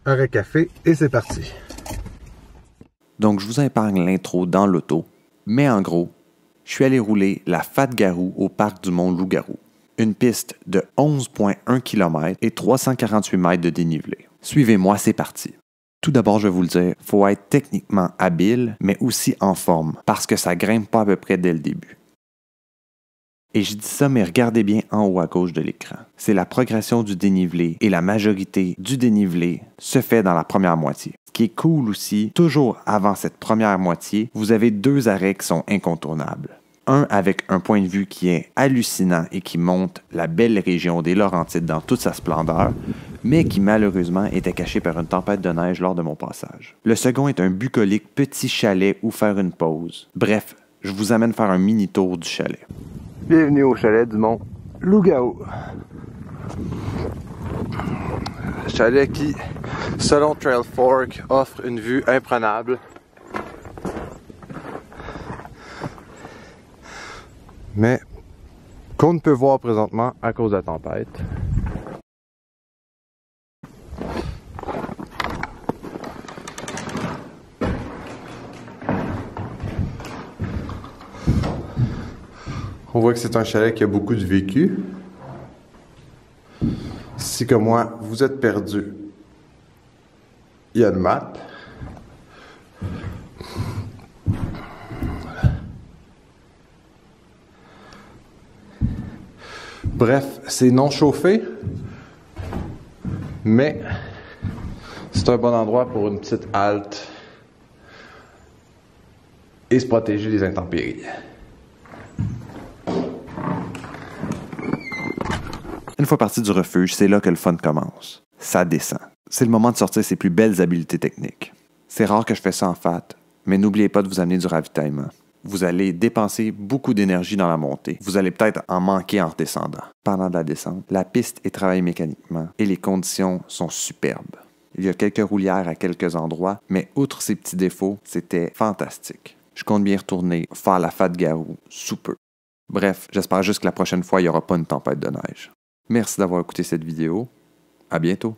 arrêt café et c'est parti. Donc, je vous épargne l'intro dans l'auto, mais en gros, je suis allé rouler la Fat Garou au parc du Mont-Loup-Garou. Une piste de 11,1 km et 348 mètres de dénivelé. Suivez-moi, c'est parti. Tout d'abord, je vais vous le dire, il faut être techniquement habile, mais aussi en forme, parce que ça grimpe pas à peu près dès le début. Et je dis ça, mais regardez bien en haut à gauche de l'écran. C'est la progression du dénivelé et la majorité du dénivelé se fait dans la première moitié. Ce qui est cool aussi, toujours avant cette première moitié, vous avez deux arrêts qui sont incontournables. Un avec un point de vue qui est hallucinant et qui montre la belle région des Laurentides dans toute sa splendeur, mais qui malheureusement était caché par une tempête de neige lors de mon passage. Le second est un bucolique petit chalet où faire une pause. Bref, je vous amène faire un mini tour du chalet. Bienvenue au chalet du Mont-Loup-Garou. Chalet qui, selon Trail Fork, offre une vue imprenable. Mais qu'on ne peut voir présentement à cause de la tempête. On voit que c'est un chalet qui a beaucoup de vécu. Si comme moi, vous êtes perdu, il y a une map. Bref, c'est non chauffé, mais c'est un bon endroit pour une petite halte et se protéger des intempéries. Une fois parti du refuge, c'est là que le fun commence. Ça descend. C'est le moment de sortir ses plus belles habiletés techniques. C'est rare que je fais ça en fat, mais n'oubliez pas de vous amener du ravitaillement. Vous allez dépenser beaucoup d'énergie dans la montée. Vous allez peut-être en manquer en redescendant. Pendant la descente, la piste est travaillée mécaniquement et les conditions sont superbes. Il y a quelques roulières à quelques endroits, mais outre ces petits défauts, c'était fantastique. Je compte bien retourner faire la Fat Garou sous peu. Bref, j'espère juste que la prochaine fois, il n'y aura pas une tempête de neige. Merci d'avoir écouté cette vidéo. À bientôt.